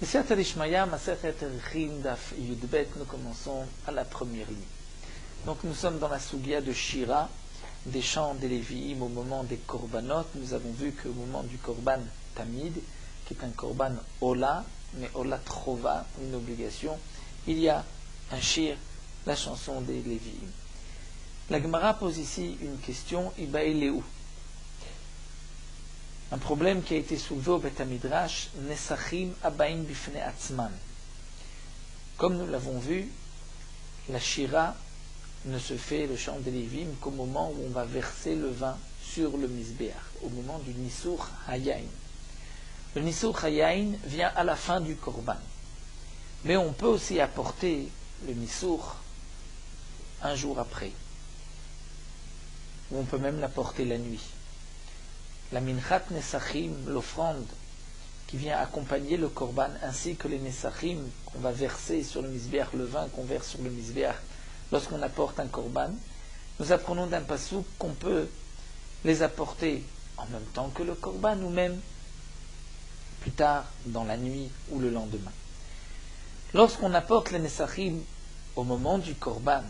Siyata Dishmaya, Masechet Erechim, Daf Yudbet, nous commençons à la première ligne. Donc nous sommes dans la Sugia de Shira, des chants des Lévi'im au moment des Korbanot. Nous avons vu qu'au moment du Korban Tamid, qui est un Korban Ola, mais Ola Trova, une obligation, il y a un shir, la chanson des Lévi'im. La Gemara pose ici une question, Ibaïléou. Un problème qui a été soulevé au Beth Midrash, Nesachim Abaim Bifne Atzman. Comme nous l'avons vu, la Shira ne se fait, le chant des Lévim, qu'au moment où on va verser le vin sur le Mizbeach, au moment du Nisur Hayain. Le Nisur Hayain vient à la fin du Korban. Mais on peut aussi apporter le Nisur un jour après. Ou on peut même l'apporter la nuit. La Minchat Nesachim, l'offrande qui vient accompagner le Korban, ainsi que les Nesachim qu'on va verser sur le Mizbeach, le vin qu'on verse sur le Mizbeach lorsqu'on apporte un Korban, nous apprenons d'un passouk qu'on peut les apporter en même temps que le Korban ou même plus tard dans la nuit ou le lendemain. Lorsqu'on apporte les Nesachim au moment du Korban,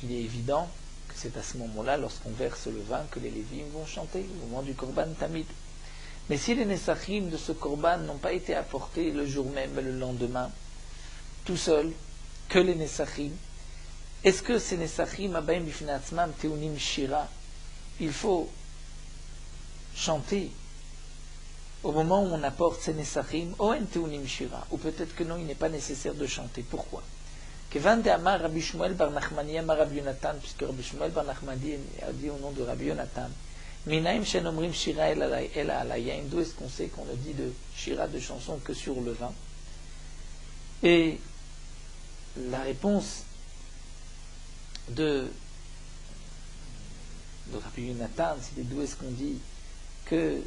il est évident que c'est à ce moment-là, lorsqu'on verse le vin, que les Lévim vont chanter, au moment du Korban Tamid. Mais si les Nesachim de ce Korban n'ont pas été apportés le jour même et le lendemain, tout seul, que les Nesachim, est-ce que ces Nesachim, Abaim Bifnei Atzmam, Teunim Shira, il faut chanter au moment où on apporte ces Nesachim, Oen Teunim Shira, ou peut-être que non, il n'est pas nécessaire de chanter. Pourquoi? Kevan de Amar Rabbi Shmuel bar Nachmani Amar Rabbi Yonatan, puisque Rabbi Shmuel bar Nachmani a dit au nom de Rabbi Yonatan, Minaim Shen Omrim Shira Ela Alayim, d'où est-ce qu'on sait qu'on ne dit de Shira, de chanson, que sur le vin? Et la réponse de Rabbi Yonatan, c'était d'où est-ce qu'on dit que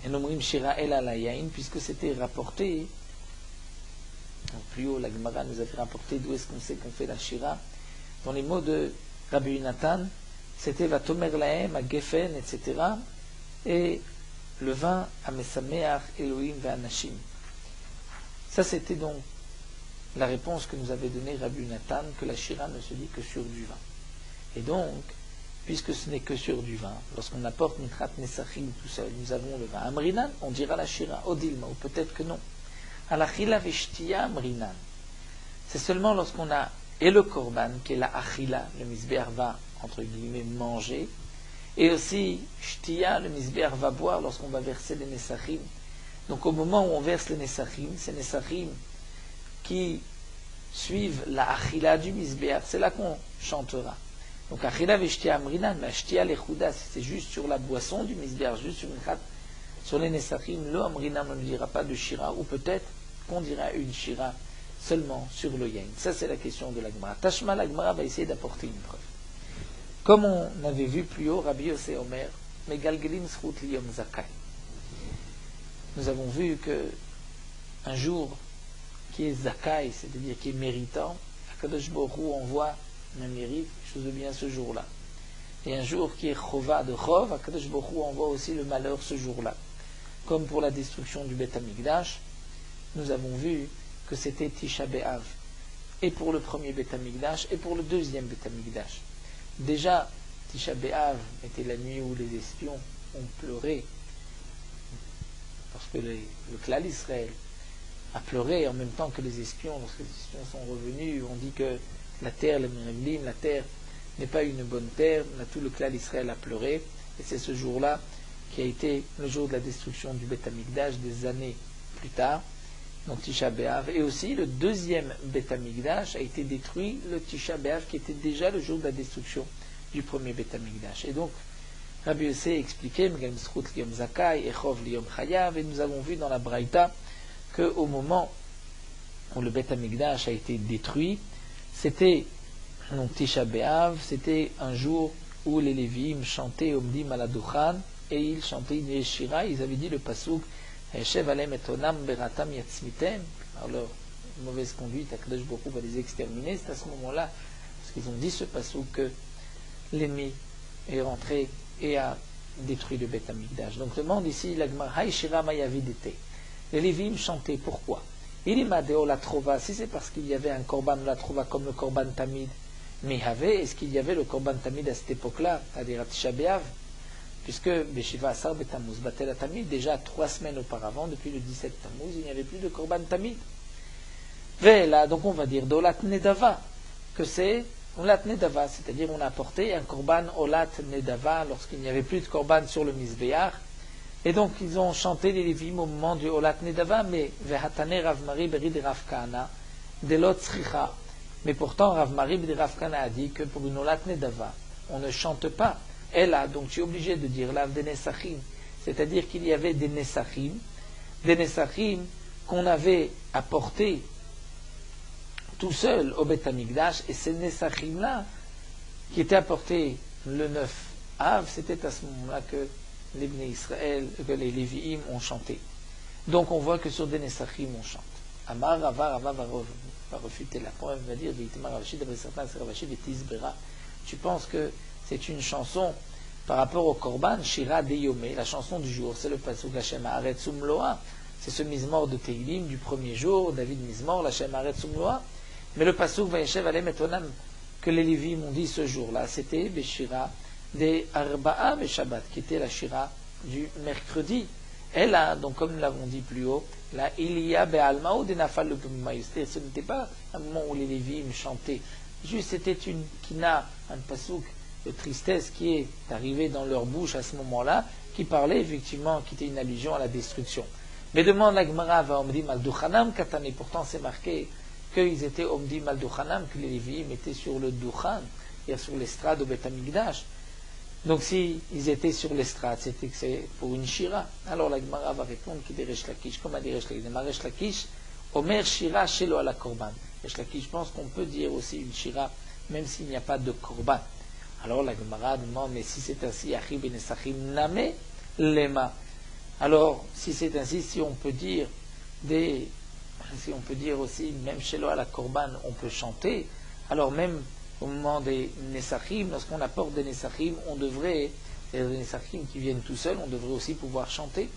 En Omrim Shira Ela Alayim, puisque c'était rapporté. Donc plus haut, la Gemara nous a fait rapporter d'où est-ce qu'on sait qu'on fait la Shira. Dans les mots de Rabbi Yonatan, c'était Vatomer Lahem, à Geffen, etc. Et le vin à Mesameach, Elohim, Ve'anashim. Ça, c'était donc la réponse que nous avait donnée Rabbi Yonatan, que la Shira ne se dit que sur du vin. Et donc, puisque ce n'est que sur du vin, lorsqu'on apporte Mitrat Nesachim tout seul, nous avons le vin. Amrinan, on dira la Shira, Odilma, ou peut-être que non. Al-achila veshtia amrinan. C'est seulement lorsqu'on a et le korban, qui est la achila, le misbeach va, entre guillemets, manger, et aussi shtia, le misbeach va boire lorsqu'on va verser les nesachim. Donc au moment où on verse les nesachim, ces nesachim qui suivent la achila du misbeach, c'est là qu'on chantera. Donc achila veshtia amrinan, mais shtia lechuda, c'est juste sur la boisson du misbeach, juste sur une khat. Sur les Nesachim, le Amrinam ne dira pas de Shira, ou peut-être qu'on dira une Shira seulement sur le Yain. Ça, c'est la question de la Gemara. Tashma, la Gemara va essayer d'apporter une preuve. Comme on avait vu plus haut, Rabbi Yosef Omer, Megalgelim Zchut Liyom Zakai. Nous avons vu que un jour qui est Zakai, c'est-à-dire qui est méritant, Akadosh Baruch Hu envoie un mérite, chose de bien ce jour-là. Et un jour qui est Chova de Chov, Akadosh Baruch Hu envoie aussi le malheur ce jour-là. Comme pour la destruction du Beth Amikdash, nous avons vu que c'était Tisha B'Av. Et pour le premier Beth Amikdash, et pour le deuxième Beth Amikdash. Déjà, Tisha B'Av était la nuit où les espions ont pleuré, parce que le Klal Israël a pleuré en même temps que les espions. Lorsque les espions sont revenus, on dit que la terre, le Meriblim, la terre n'est pas une bonne terre, tout le Klal Israël a pleuré, et c'est ce jour-là qui a été le jour de la destruction du Beth Amikdash des années plus tard, donc Tisha B'Av. Et aussi le deuxième Beth Amikdash a été détruit, le Tisha B'Av, qui était déjà le jour de la destruction du premier Beth Amikdash. Et donc Rabbi Yosef expliquait Megalem Zchut Liyom Zakai, Echov Liyom Chayav, et nous avons vu dans la Braïta qu'au moment où le Beth Amikdash a été détruit, c'était donc Tisha B'Av, c'était un jour où les Lévim chantaient Omdim Aladochan, et ils chantaient une Shira, ils avaient dit le pasuk Eshev alem et onam beratam yatzmitem. Alors leur mauvaise conduite, Akadosh Baruch Hu va les exterminer. C'est à ce moment-là, parce qu'ils ont dit ce pasuk, que l'ennemi est rentré et a détruit le Beth Amikdash. Donc demande ici la Gemara, Hay Shira Mayavidete. Les Lévim chantaient, pourquoi? Il m'a dit, la trova, si c'est parce qu'il y avait un korban la trova comme le korban tamid, mais est-ce qu'il y avait le korban tamid à cette époque-là, c'est-à-dire à Tisha B'Av, puisque Beshiva Asar Betamuz Batel Tamid, déjà 3 semaines auparavant, depuis le 17 Tammuz, il n'y avait plus de korban tamid. Et là, donc on va dire d'Olat Nedava, que c'est Olat Nedava, c'est-à-dire on a apporté un korban Olat Nedava lorsqu'il n'y avait plus de korban sur le Mizbeach. Et donc ils ont chanté les Lévim au moment du Olat Nedava, mais Vehatane Rav Mari Berid Rav Kahana, Delot Tzricha. Mais pourtant Rav Mari Berid Rav Kahana a dit que pour une Olat Nedava, on ne chante pas. Et là, donc tu es obligé de dire Lav des Nesachim, c'est-à-dire qu'il y avait des Nesachim qu'on avait apportés tout seul au Beth Amikdash, et ces Nesachim-là, qui étaient apportés le 9 Av, c'était à ce moment-là que les Bnei Israël, que les Lévi'im ont chanté. Donc on voit que sur des Nesachim on chante. Amar Rava va refuter la poème, va dire Veitima Ravashi, d'après certains c'est Ravashi Vetisbera. Tu penses que c'est une chanson par rapport au Korban, Shira Deyomé, la chanson du jour, c'est le pasuk Hashem Haaretz Umloa, c'est ce Mizmor de Teilim du premier jour, David Mizmor, Hashem Haaretz Umloa. Mais le pasuk Vayeshev Alem Etonam que les Lévim ont dit ce jour-là, c'était Beshira des Arba'a Beshabbat, qui était la Shira du mercredi. Et là, donc comme nous l'avons dit plus haut, là, il y a Be'almao de Nafal le Maïsté, ce n'était pas un moment où les Lévim chantaient, juste c'était une kina, un pasuk de tristesse qui est arrivé dans leur bouche à ce moment-là, qui parlait effectivement, qui était une allusion à la destruction. Mais demande la Gemara va Omdim al-Duchanam Katane, pourtant c'est marqué qu'ils étaient Omdim al-Duchanam, que les Lévim étaient sur le Duchan, c'est-à-dire sur l'estrade au Beth Amikdash. Donc si ils étaient sur l'estrade, c'était que c'est pour une shira. Alors la Gemara va répondre qu'il est Resh Lakish. Comme a dit Resh Lakish, Resh Lakish, Omer shira shelo ala korban. Resh Lakish pense qu'on peut dire aussi une shira, même s'il n'y a pas de korban. Alors la Gemara demande, mais si c'est ainsi, Achi ben Esachim name lema. Alors si c'est ainsi, si on peut dire aussi, même shelo ala korban, on peut chanter. Alors même au moment des Nesachim, lorsqu'on apporte des Nesachim, on devrait, c'est-à-dire des Nesachim qui viennent tout seuls, on devrait aussi pouvoir chanter.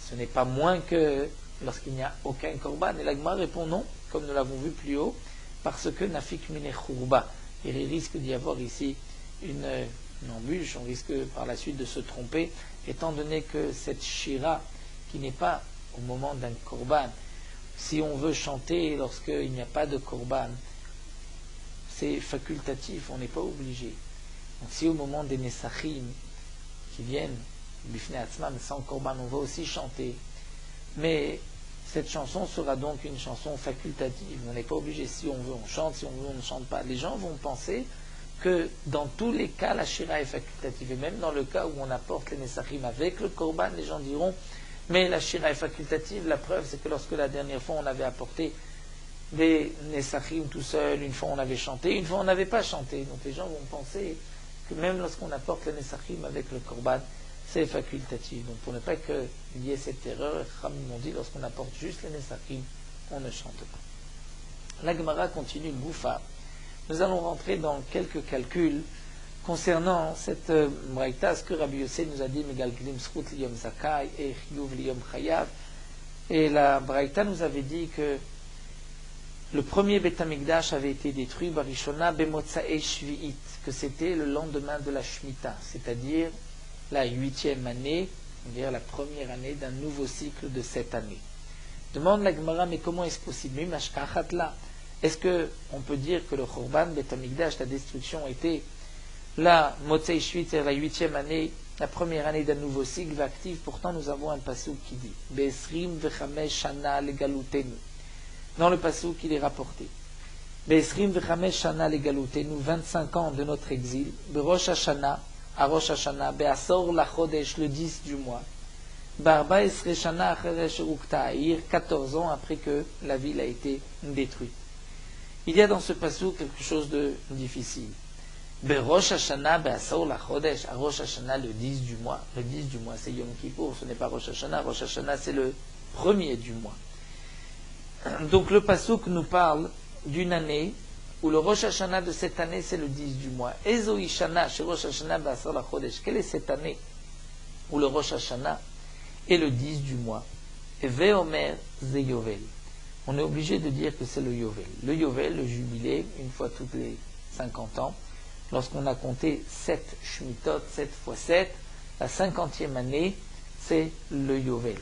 Ce n'est pas moins que lorsqu'il n'y a aucun korban. Et la Gemara répond non, comme nous l'avons vu plus haut, parce que Nafik mine churba. Il risque d'y avoir ici une embûche, on risque par la suite de se tromper, étant donné que cette shira, qui n'est pas au moment d'un korban, si on veut chanter lorsqu'il n'y a pas de korban, c'est facultatif, on n'est pas obligé. Donc si au moment des Nesachim qui viennent, Bifnei Atzman, sans korban, on va aussi chanter, mais cette chanson sera donc une chanson facultative. On n'est pas obligé, si on veut on chante, si on veut on ne chante pas. Les gens vont penser que dans tous les cas la shira est facultative, et même dans le cas où on apporte les Nesachim avec le korban, les gens diront mais la shira est facultative. La preuve c'est que lorsque la dernière fois on avait apporté des Nesachim tout seul, une fois on avait chanté, une fois on n'avait pas chanté. Donc les gens vont penser que même lorsqu'on apporte les Nesachim avec le korban, c'est facultatif. Donc pour ne pas qu'il y ait cette erreur, les Chachamim m'ont dit, lorsqu'on apporte juste les Nesachim, on ne chante pas. La Gemara continue le Goufa. Nous allons rentrer dans quelques calculs concernant cette Braïta, ce que Rabbi Yossé nous a dit, Megal Glim Srut Liyom Zakai et Chiyuv Liyom Chayav. Et la Braïta nous avait dit que le premier Beth Amikdash avait été détruit, Barishona Bemotsae Shvi'it, que c'était le lendemain de la Shemitah, c'est-à-dire la 8e année, c'est-à-dire la première année d'un nouveau cycle de 7 années. Demande la Gemara, mais comment est-ce possible? Est-ce qu'on peut dire que le Chorban, Beth Amikdash, la destruction était la Motzei Shvit, c'est la 8e année, la première année d'un nouveau cycle actif? Pourtant nous avons un pasuk qui dit Be'esrim v'chamesh shana legalutenu. Dans le pasuk il est rapporté Be'esrim v'chamesh shana legalutenu, 25 ans de notre exil, Be'rosh Hashana, à Rosh Hashanah, Be'asor la Chodesh, le 10 du mois, Barba Esre Shana Acheresh Uktaïr, 14 ans après que la ville a été détruite. Il y a dans ce pasuk quelque chose de difficile. Be'rosh Hashanah, Be'asor la Chodesh, à Rosh Hashanah, le 10 du mois. Le 10 du mois, c'est Yom Kippour, ce n'est pas Rosh Hashanah. Rosh Hashanah, c'est le premier du mois. Donc le pasuk nous parle d'une année où le Rosh Hashanah de cette année, c'est le 10 du mois. Ezoi Shana, chez Rosh Hashanah, Basar Chodesh. Quelle est cette année où le Rosh Hashanah est le 10 du mois? Eve Omer Ze Yovel. On est obligé de dire que c'est le Yovel. Le Yovel, le jubilé, une fois toutes les 50 ans, lorsqu'on a compté 7 Shmitot, 7 fois 7, la 50e année, c'est le Yovel.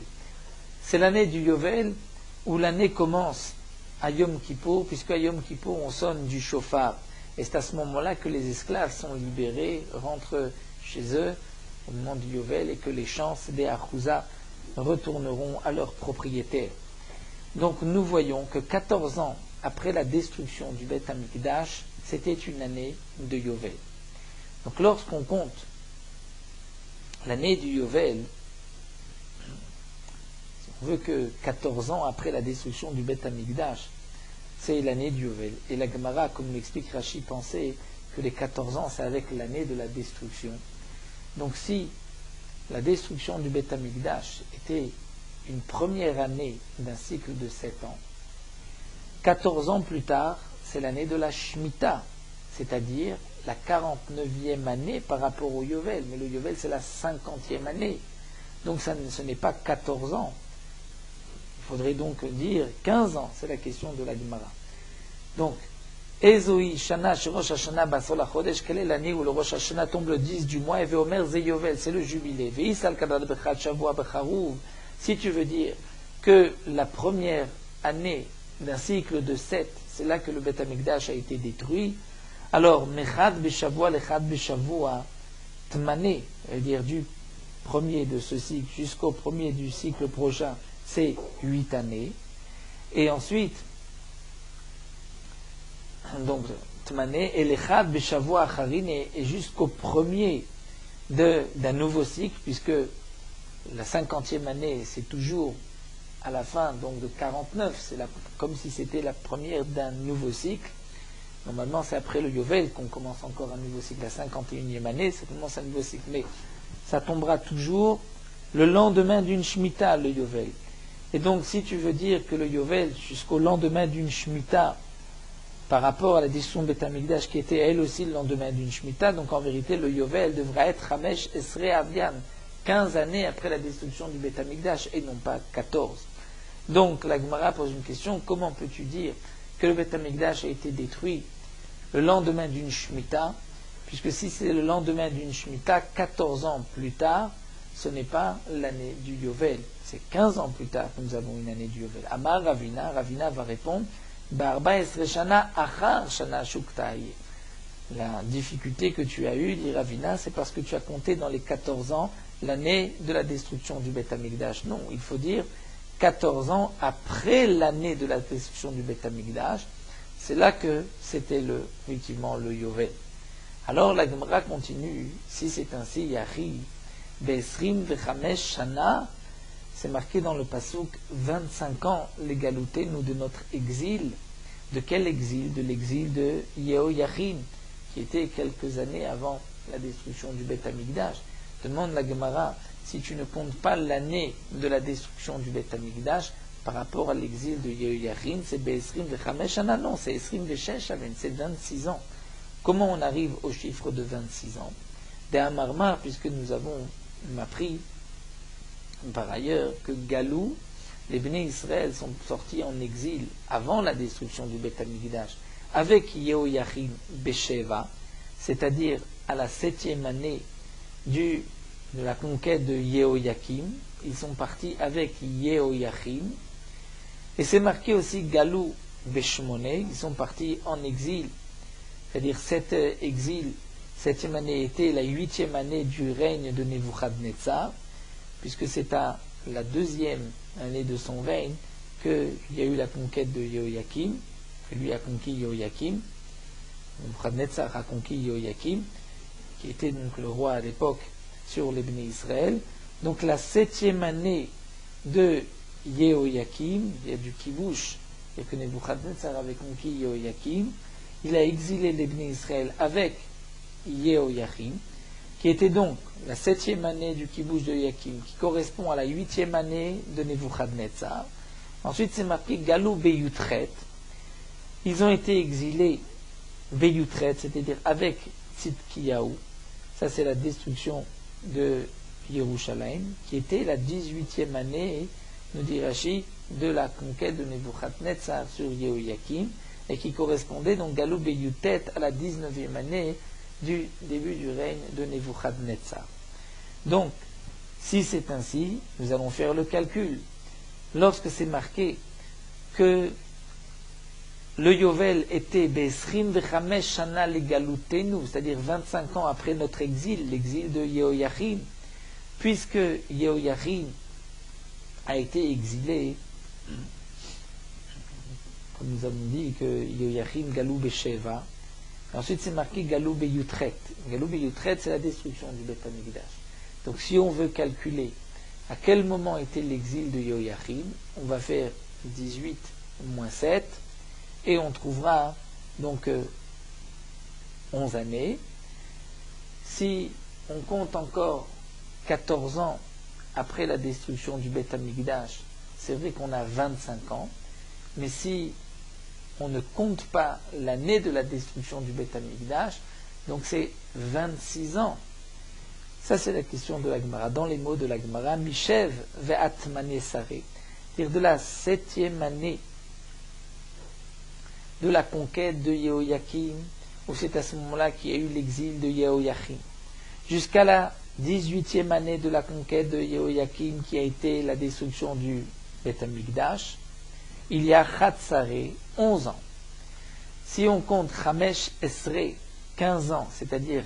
C'est l'année du Yovel où l'année commence à Yom Kippour, puisque à Yom Kippour on sonne du chauffard. Et c'est à ce moment-là que les esclaves sont libérés, rentrent chez eux au moment du Yovel, et que les champs des Achouza retourneront à leurs propriétaires. Donc nous voyons que 14 ans après la destruction du Beth Amikdash, c'était une année de Yovel. Donc lorsqu'on compte l'année du Yovel, on veut que 14 ans après la destruction du Beth Amikdash, c'est l'année du Yovel. Et la Gemara, comme l'explique Rashi, pensait que les 14 ans, c'est avec l'année de la destruction. Donc si la destruction du Beth Amikdash était une première année d'un cycle de 7 ans, 14 ans plus tard, c'est l'année de la Shemitah, c'est-à-dire la 49e année par rapport au Yovel. Mais le Yovel, c'est la 50e année. Donc ce n'est pas 14 ans. Il faudrait donc dire 15 ans, c'est la question de la Gemara. Donc, Ezoi Shana, Rosh Hashanah, Basol HaChodesh, quelle est l'année où le Rosh Hashanah tombe le 10 du mois, et Veomer Ze Yovel, c'est le jubilé. Ve'isal Kadad Bechad Shavua Becharouv, si tu veux dire que la première année d'un cycle de 7, c'est là que le Beth Amikdash a été détruit, alors, Mechad Beshavua, Lechad Beshavua, Tmane, c'est-à-dire du premier de ce cycle jusqu'au premier du cycle prochain, c'est 8 années. Et ensuite, donc, Tmane, et Lechad Beshavua Acharin, et jusqu'au premier d'un nouveau cycle, puisque la 50e année, c'est toujours à la fin donc de 49, c'est comme si c'était la première d'un nouveau cycle. Normalement, c'est après le Yovel qu'on commence encore un nouveau cycle. La 51e année, ça commence un nouveau cycle. Mais ça tombera toujours le lendemain d'une Shemitah, le Yovel. Et donc, si tu veux dire que le Yovel, jusqu'au lendemain d'une Shemitah, par rapport à la destruction de Beth Amikdash, qui était elle aussi le lendemain d'une Shemitah, donc en vérité, le Yovel devrait être Hamesh Esrei Avian, 15 années après la destruction du Beth Amikdash, et non pas 14. Donc, la Gemara pose une question, comment peux-tu dire que le Beth Amikdash a été détruit le lendemain d'une Shemitah, puisque si c'est le lendemain d'une Shemitah, 14 ans plus tard, ce n'est pas l'année du Yovel, c'est 15 ans plus tard que nous avons une année du Yovel. Amar Ravina, Ravina va répondre, Barba Esreshana Achar Shana Shuktaï. La difficulté que tu as eue, dit Ravina, c'est parce que tu as compté dans les 14 ans l'année de la destruction du Beth Amikdash. Non, il faut dire 14 ans après l'année de la destruction du Beth Amikdash. C'est là que c'était effectivement le Yovel. Alors la Gemara continue, si c'est ainsi, Yari, Besrim Vechamesh Shana, c'est marqué dans le Passouk 25 ans l'égalité, nous, de notre exil. De quel exil? De l'exil de Yehoyachim, qui était quelques années avant la destruction du Beth Amikdash. Demande la Gemara, si tu ne comptes pas l'année de la destruction du Beth Amikdash, par rapport à l'exil de Yehoyachim, c'est Be'esrim Vechamesh Shana, non, c'est Esrim Veshesh Aven, c'est 26 ans. Comment on arrive au chiffre de 26 ans? Des Amarmar, puisque nous avons appris par ailleurs que Galou, les Bnei Israël sont sortis en exil avant la destruction du Beth Amikdash avec Yehoyachim Besheva, c'est-à-dire à la 7e année de la conquête de Yehoyakim. Ils sont partis avec Yehoyachim. Et c'est marqué aussi Galou Beshmone, ils sont partis en exil. C'est-à-dire cet exil, 7e année était la 8e année du règne de Nebuchadnezzar, puisque c'est à la 2e année de son règne qu'il y a eu la conquête de Yehoyakim, que lui a conquis Yehoyakim. Nebuchadnezzar a conquis Yehoyakim, qui était donc le roi à l'époque sur les Bnei Israël. Donc la 7e année de Yehoyakim, il y a du Kibush, et que Nebuchadnezzar avait conquis Yehoyakim, il a exilé les Bnei Israël avec Yehoyachim, qui était donc la 7e année du Kibush de Yehoyakim, qui correspond à la 8e année de Nebuchadnezzar. Ensuite, c'est marqué Galou Beyutret. Ils ont été exilés Beyutret, c'est-à-dire avec Tzidkiyahu. Ça, c'est la destruction de Yerushalayim, qui était la 18e année, nous dit Rashi, de la conquête de Nebuchadnezzar sur Yehoyakim, et qui correspondait donc Galou Beyutet à la 19e année du début du règne de Nebuchadnezzar. Donc, si c'est ainsi, nous allons faire le calcul. Lorsque c'est marqué que le Yovel était Besrim Vechamesh Shana Legalutenu, c'est-à-dire 25 ans après notre exil, l'exil de Yehoyachim, puisque Yehoyachim a été exilé, comme nous avons dit que Yehoyachim Galou Besheva, ensuite c'est marqué Galou Beyutret. Galou Beyutret, c'est la destruction du Beth Amikdash. Donc si on veut calculer à quel moment était l'exil de Yehoyachim, on va faire 18 moins 7, et on trouvera donc 11 années. Si on compte encore 14 ans après la destruction du Beth Amikdash, c'est vrai qu'on a 25 ans, mais si on ne compte pas l'année de la destruction du Beth Amikdash, donc c'est 26 ans. Ça, c'est la question de la Gemara. Dans les mots de la Gemara, Mishev ve'atmane saré, c'est-à-dire de la 7e année de la conquête de Yehoyakim, où c'est à ce moment-là qu'il y a eu l'exil de Yehoyachim, jusqu'à la 18e année de la conquête de Yehoyakim, qui a été la destruction du Beth Amikdash, il y a Chatzaré, 11 ans. Si on compte Chamesh Esrei, 15 ans, c'est-à-dire,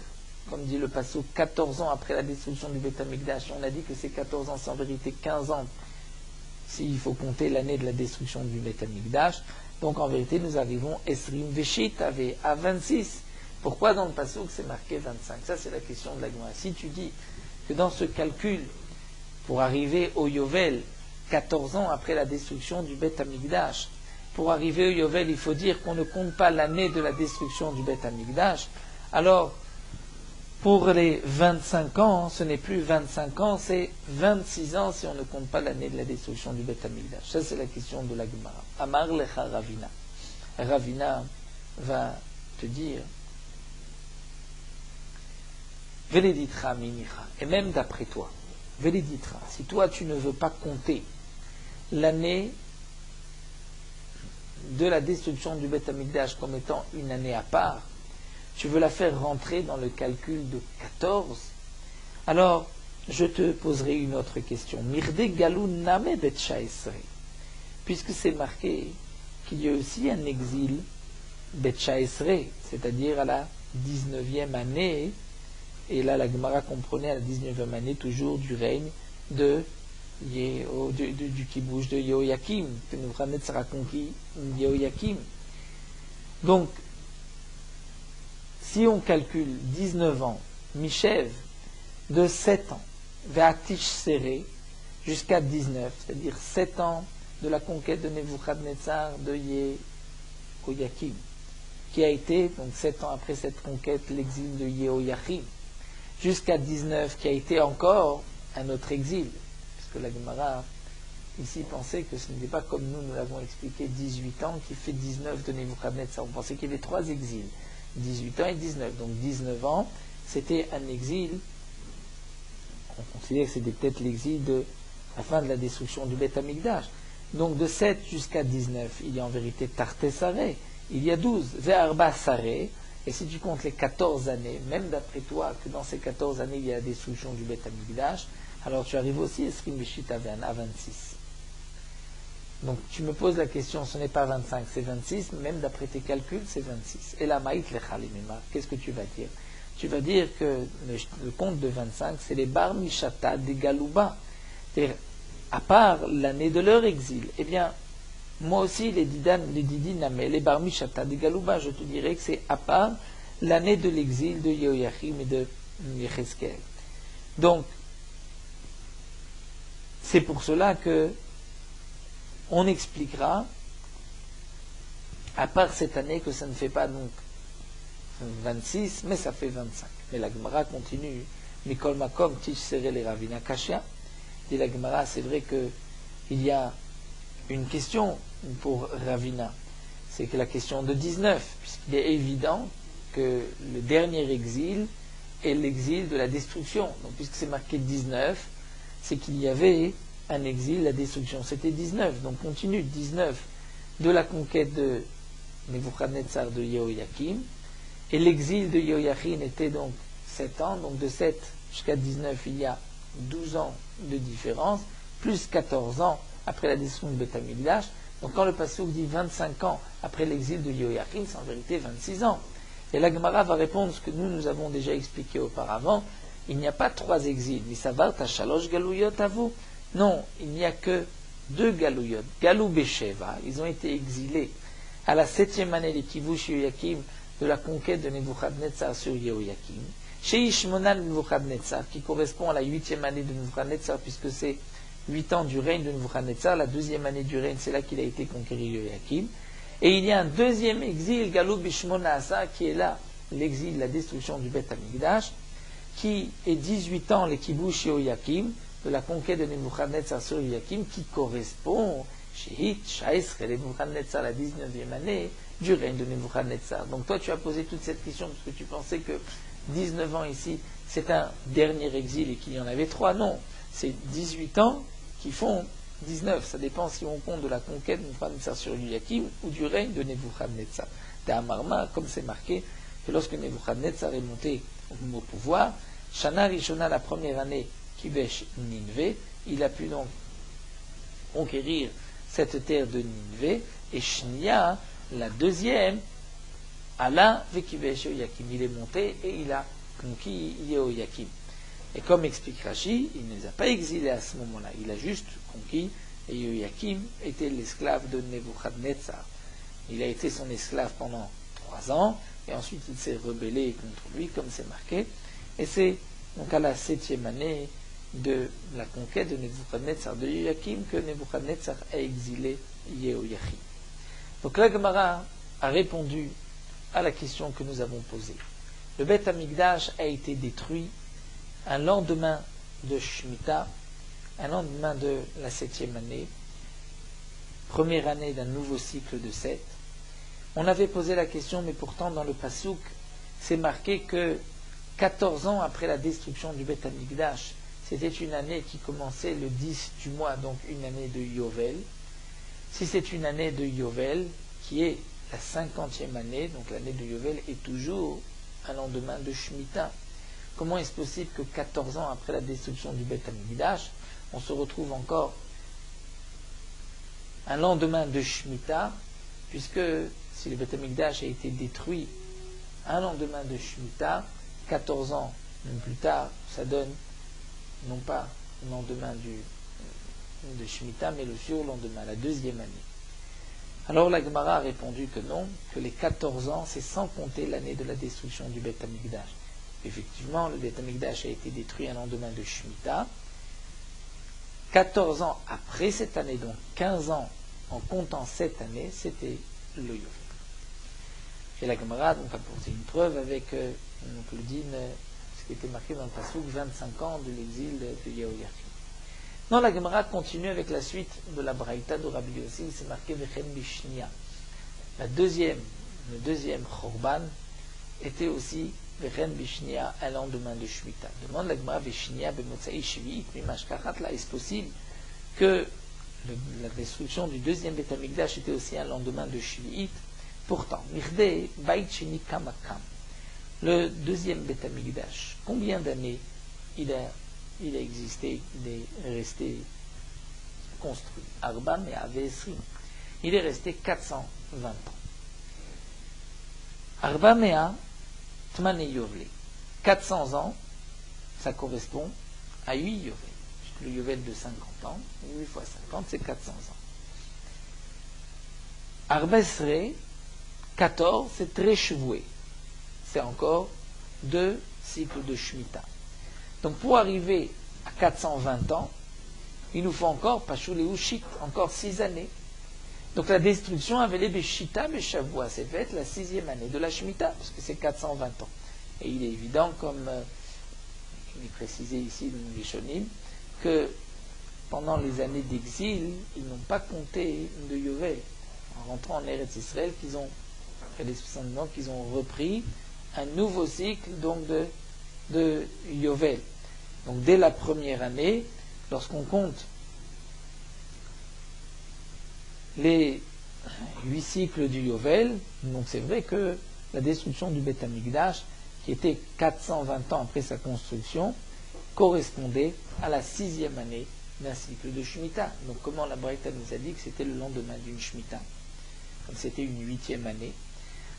comme dit le Passouk, 14 ans après la destruction du Beth Amikdash, on a dit que ces 14 ans, c'est en vérité 15 ans, s'il faut compter l'année de la destruction du Beth Amikdash. Donc en vérité, nous arrivons Esrim Veshit à 26. Pourquoi dans le Passouk c'est marqué 25? Ça, c'est la question de la Gemara. Si tu dis que dans ce calcul, pour arriver au Yovel, 14 ans après la destruction du Beth Amikdash, pour arriver au Yovel, il faut dire qu'on ne compte pas l'année de la destruction du Beth Amikdash, alors pour les 25 ans, ce n'est plus 25 ans, c'est 26 ans si on ne compte pas l'année de la destruction du Beth Amikdash. Ça, c'est la question de la Gemara. Amar lecha Ravina. Ravina va te dire Veleditra minicha. Et même d'après toi, Veleditra, si toi tu ne veux pas compter l'année de la destruction du Beth Amikdash comme étant une année à part, tu veux la faire rentrer dans le calcul de 14, alors je te poserai une autre question. Mirde galou name bet shaesre, puisque c'est marqué qu'il y a aussi un exil bet shaesre, c'est-à-dire à la 19e année, et là la Gemara comprenait à la 19e année toujours du règne du kibouch de Yehoyakim, que Nebuchadnezzar a conquis Yehoyakim. Donc, si on calcule 19 ans, Mishev, de 7 ans, Ve'atish Seré, jusqu'à 19, c'est-à-dire 7 ans de la conquête de Nebuchadnezzar de Yehoyakim, qui a été, donc 7 ans après cette conquête, l'exil de Yehoyachim, jusqu'à 19, qui a été encore un autre exil, puisque la Gemara ici pensait que ce n'était pas comme nous l'avons expliqué, 18 ans qui fait 19 de Nebuchadnezzar. On pensait qu'il y avait 3 exils. 18 ans et 19. Donc 19 ans, c'était un exil. On considère que c'était peut-être l'exil de la fin de la destruction du Beth Amikdash. Donc de 7 jusqu'à 19, il y a en vérité Tarté Saré. Il y a 12, Ve'arba Saré. Et si tu comptes les 14 années, même d'après toi, que dans ces 14 années, il y a la destruction du Beth Amikdash, alors tu arrives aussi à Esrim Beshit à 26. Donc tu me poses la question, ce n'est pas 25, c'est 26, même d'après tes calculs, c'est 26. Et la maït lecha limema, qu'est-ce que tu vas dire? Tu vas dire que le compte de 25, c'est les bar mishata des galouba. C'est-à-dire, à part l'année de leur exil, eh bien, moi aussi, les didiname, les bar mishata des galouba, je te dirais que c'est à part l'année de l'exil de Yehoyachim et de Yecheskel. Donc, c'est pour cela que on expliquera, à part cette année, que ça ne fait pas donc 26, mais ça fait 25. Mais la Gemara continue. Mikol makom tish seré les ravina kashia. Dit la Gemara, c'est vrai qu'il y a une question pour Ravina. c'est que la question de 19, puisqu'il est évident que le dernier exil est l'exil de la destruction. Donc puisque c'est marqué 19, c'est qu'il y avait un exil, la destruction. C'était 19, donc continue, 19 de la conquête de Nebuchadnezzar de Yehoyakim, et l'exil de Yehoiachin était donc 7 ans, donc de 7 jusqu'à 19, il y a 12 ans de différence, plus 14 ans après la destruction de Beth Amikdash. Donc quand le Passouk dit 25 ans après l'exil de Yehoiachin, c'est en vérité 26 ans. Et la Gemara va répondre ce que nous avons déjà expliqué auparavant, il n'y a pas 3 exils, mais ça va, t'as shalosh galouyot à vous. Non, il n'y a que 2 galouyot, Galou Besheva, ils ont été exilés à la 7e année des Kivush Yehoiakim, de la conquête de Nebuchadnezzar sur Yehoiakim, chez Ishmonan Nebuchadnezzar, qui correspond à la 8e année de Nebuchadnezzar, puisque c'est 8 ans du règne de Nebuchadnezzar, la 2e année du règne, c'est là qu'il a été conquéri Yehoiakim. Et il y a un deuxième exil, Galou Bishmona Asa, qui est là, l'exil, la destruction du Beth Amikdash, qui est 18 ans, les Kibush Yehoiakim, de la conquête de Nebuchadnezzar sur Yehoiakim, qui correspond, Shehit, Shaesre, Nebuchadnezzar, la 19e année du règne de Nebuchadnezzar. Donc toi, tu as posé toute cette question parce que tu pensais que 19 ans ici, c'est un dernier exil et qu'il y en avait 3. Non, c'est 18 ans qui font 19. Ça dépend si on compte de la conquête de Nebuchadnezzar sur Yehoiakim ou du règne de Nebuchadnezzar. D'Amarma, comme c'est marqué, que lorsque Nebuchadnezzar est monté au pouvoir, Shana Rishona, la première année, Kivesh Ninvé, il a pu donc conquérir cette terre de Ninvé, et Shnia, la deuxième, Allah Vekivesh Yehoiakim. Il est monté et il a conquis Yehoiakim. Et comme explique Rashi, il ne les a pas exilés à ce moment-là, il a juste conquis, et Yehoiakim était l'esclave de Nebuchadnezzar. Il a été son esclave pendant 3 ans, et ensuite il s'est rebellé contre lui, comme c'est marqué, et c'est donc à la 7e année de la conquête de Nebuchadnezzar de Yehoiakim que Nebuchadnezzar a exilé Yehoiakim. Donc la Gemara a répondu à la question que nous avons posée. Le Beth Amikdash a été détruit un lendemain de Shemitah, un lendemain de la 7e année, première année d'un nouveau cycle de 7. On avait posé la question, mais pourtant dans le Passouk, c'est marqué que 14 ans après la destruction du Beth Amikdash, c'était une année qui commençait le 10 du mois, donc une année de Yovel. Si c'est une année de Yovel, qui est la 50e année, donc l'année de Yovel est toujours un lendemain de Shemitah. Comment est-ce possible que 14 ans après la destruction du Beth Amikdash, on se retrouve encore un lendemain de Shemitah, puisque si le Beth Amikdash a été détruit un lendemain de Shemitah, 14 ans même plus tard, ça donne non pas le lendemain de Shemitah, mais le surlendemain, la 2e année. Alors la Gemara a répondu que non, que les 14 ans, c'est sans compter l'année de la destruction du Beth Amikdash. Effectivement, le Beth Amikdash a été détruit un lendemain de Shemitah. 14 ans après cette année, donc 15 ans en comptant cette année, c'était le Yovel. Et la Gemara donc a apporté une preuve avec donc, le din, ce qui était marqué dans le Passouk, 25 ans de l'exil de Yehoiakim. Non, la Gemara continue avec la suite de la Braïta de Rabbi Yossi, c'est marqué Vechen Bishnia. Le deuxième Chorban était aussi Vechen Bishnia, un lendemain de Shemitah. Demande la Gemara Bishnia Bemotzaï Shvi'it Mimashkachat, là est-ce possible que la destruction du deuxième Beth Amikdash était aussi un lendemain de Shvi'it? Pourtant, Mirde Bait Sheni Kamakam, le deuxième Beth Amikdash, combien d'années il a existé, il est resté construit? Arba et Avesrim. Il est resté 420 ans. Arba Mea Tmane Yovle. 400 ans, ça correspond à 8 Yovel. Le Yovel de 50 ans, 8 fois 50, c'est 400 ans. Arbesre, 14, c'est très chevoué. C'est encore 2 cycles de Shemitah. Donc pour arriver à 420 ans, il nous faut encore Pashul et Ushit, encore 6 années. Donc la destruction avait les Beshita, Beshavua, c'est fait la 6e année de la Shemitah, parce que c'est 420 ans. Et il est évident, comme il est précisé ici dans les Rishonim, que pendant les années d'exil, ils n'ont pas compté de Yovel. en rentrant en Eretz Israël, après les 70 ans, qu'ils ont repris un nouveau cycle donc de Yovel. Donc dès la première année, lorsqu'on compte les 8 cycles du Yovel, donc c'est vrai que la destruction du Beth Amikdash, qui était 420 ans après sa construction, correspondait à la 6e année d'un cycle de Shemitah. Donc comment la Braïta nous a dit que c'était le lendemain d'une Shemitah, comme c'était une 8e année.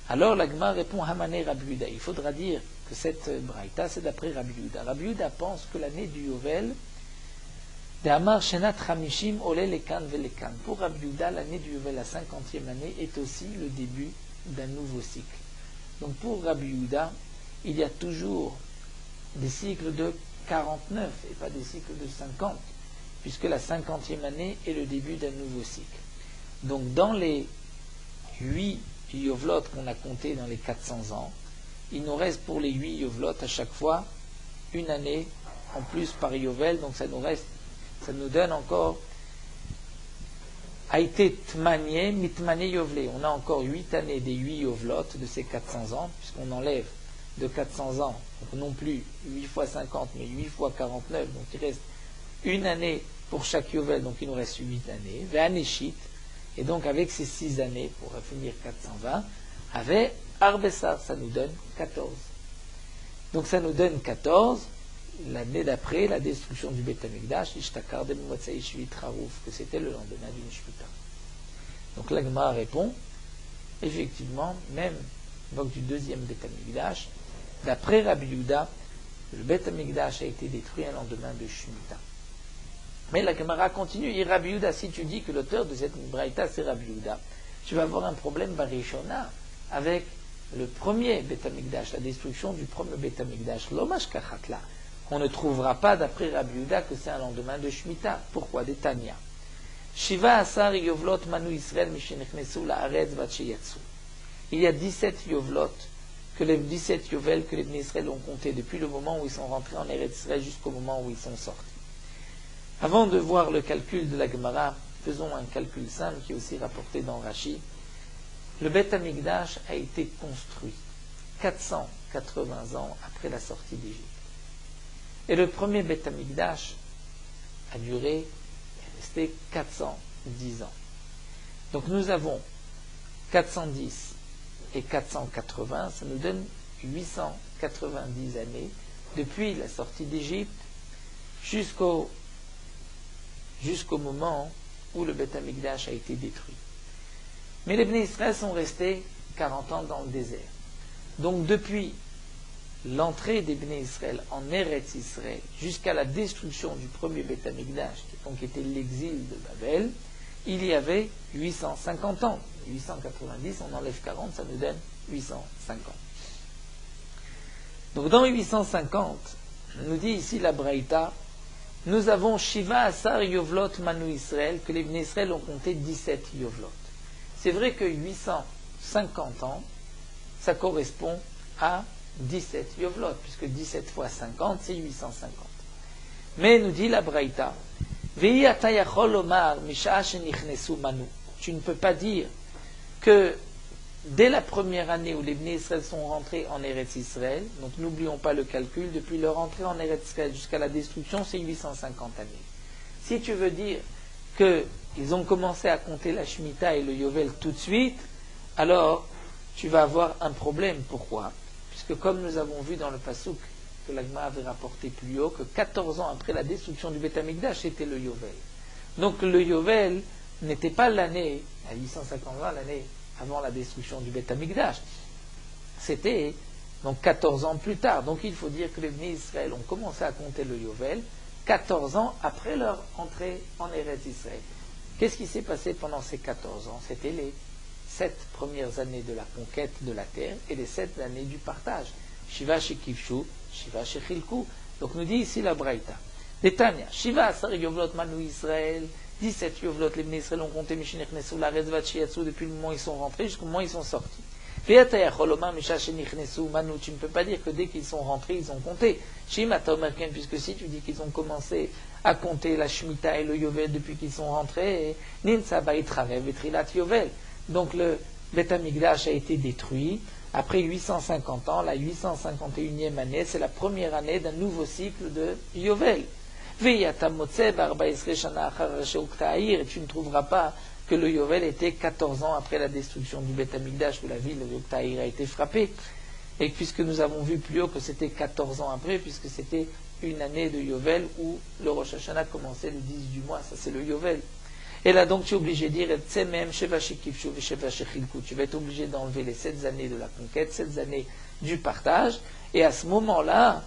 Alors la Gemara répond Hamane Rabbi Yehuda. Il faudra dire que cette Braïta c'est d'après Rabbi Yehuda. Rabbi Yehuda pense que l'année du Yovel, de Amar Shenat Hamishim Ole Lekan Velekan. Pour Rabbi Yehuda, l'année du Yovel, la 50e année, est aussi le début d'un nouveau cycle. Donc pour Rabbi Yehuda, il y a toujours des cycles de 49 et pas des cycles de 50, puisque la 50e année est le début d'un nouveau cycle. Donc dans les 8 Yovlot qu'on a comptés dans les 400 ans, il nous reste pour les 8 Yovlot à chaque fois une année en plus par Yovel, donc ça nous donne encore Aïté Tmanié, Mitmané Yovlé. On a encore 8 années des 8 Yovlot de ces 400 ans, puisqu'on enlève de 400 ans, donc non plus 8 fois 50, mais 8 fois 49, donc il reste une année pour chaque Yovel, donc il nous reste 8 années, Ve'aneshit, et donc avec ces 6 années, pour finir 420, avec Arbessar, ça nous donne 14. Donc ça nous donne 14, l'année d'après, la destruction du Beth Amikdash, Ishtakar de Motsai Shvit Harouf, que c'était le lendemain d'une Shmita. Donc la Gemara répond, effectivement, même donc du deuxième Beth Amikdash, d'après Rabbi Yehuda, le Beth Amikdash a été détruit un lendemain de Shemitah. Mais la Gemara continue, et Rabbi Yehuda, si tu dis que l'auteur de cette Braïta c'est Rabbi Yehuda, tu vas avoir un problème Barishona avec le premier Beth Amikdash, la destruction du premier Beth Amikdash, l'Omash Kachatla. On ne trouvera pas d'après Rabbi Yehuda que c'est un lendemain de Shemitah. Pourquoi? Des Tanya. Shiva Asar Yovlot Manu Israël Mishenichnesu La'aretz Vatsheyatsu. Il y a 17 Yovlot, que les 17 Yovel que les Bnei Israël ont compté depuis le moment où ils sont rentrés en Eretz Israël jusqu'au moment où ils sont sortis. Avant de voir le calcul de la Gemara, faisons un calcul simple qui est aussi rapporté dans Rashi. Le Beth Amikdash a été construit 480 ans après la sortie d'Égypte. Et le premier Beth Amikdash a duré, est resté 410 ans. Donc nous avons 410 et 480, ça nous donne 890 années depuis la sortie d'Égypte jusqu'au moment où le Beth Amikdash a été détruit. Mais les Bnei Israël sont restés 40 ans dans le désert. Donc depuis l'entrée des Bnei Israël en Eretz Israël jusqu'à la destruction du premier Beth Amikdash, qui donc était l'exil de Babel, il y avait 850 ans. 890, on enlève 40, ça nous donne 850. Donc dans 850, nous dit ici la Braïta, nous avons Shiva Asar Yovlot Manu Israël, que les Bnei Israël ont compté 17 Yovlot. C'est vrai que 850 ans, ça correspond à 17 Yovlot, puisque 17 fois 50, c'est 850. Mais nous dit la Braïta, tu ne peux pas dire que dès la première année où les Bnei Israël sont rentrés en Eretz Israël, donc n'oublions pas le calcul, depuis leur entrée en Eretz Israël jusqu'à la destruction, c'est 850 années. Si tu veux dire qu'ils ont commencé à compter la Shemitah et le Yovel tout de suite, alors tu vas avoir un problème. Pourquoi? Puisque comme nous avons vu dans le Passouk que l'Agma avait rapporté plus haut, que 14 ans après la destruction du Beth Amikdash, c'était le Yovel. Donc le Yovel n'était pas l'année, à 850 ans, l'année avant la destruction du Beth Amikdash. C'était donc 14 ans plus tard. Donc il faut dire que les Bnei Israël ont commencé à compter le Yovel 14 ans après leur entrée en Eretz Israël. Qu'est-ce qui s'est passé pendant ces 14 ans? C'était les 7 premières années de la conquête de la terre et les 7 années du partage. Shiva Shekivshu, Shiva Shechilku. Donc nous dit ici la Braïta. Détania, Shiva Asar Yovlot Manu Israël, 17 Yovlot, les Bnei Israël ont compté Mishinech Nesu, la Rezvat Shiatsu, depuis le moment où ils sont rentrés jusqu'au moment où ils sont sortis. Veataya Choloma, Misha Shenich Nesu, Manu, tu ne peux pas dire que dès qu'ils sont rentrés, ils ont compté. Shimata Omerken, puisque si tu dis qu'ils ont commencé à compter la Shemitah et le Yovel depuis qu'ils sont rentrés, Ninsa Bait Ravev et Trilat Yovel. Donc le Beth Amikdash a été détruit. Après 850 ans, la 851e année, c'est la première année d'un nouveau cycle de Yovel. Et tu ne trouveras pas que le Yovel était 14 ans après la destruction du Beth Amikdash, où la ville de Yoktaïr a été frappée. Et puisque nous avons vu plus haut que c'était 14 ans après, puisque c'était une année de Yovel où le Rosh Hashanah commençait le 10 du mois, ça c'est le Yovel. Et là donc tu es obligé de dire, tu vas être obligé d'enlever les 7 années de la conquête, 7 années du partage, et à ce moment-là,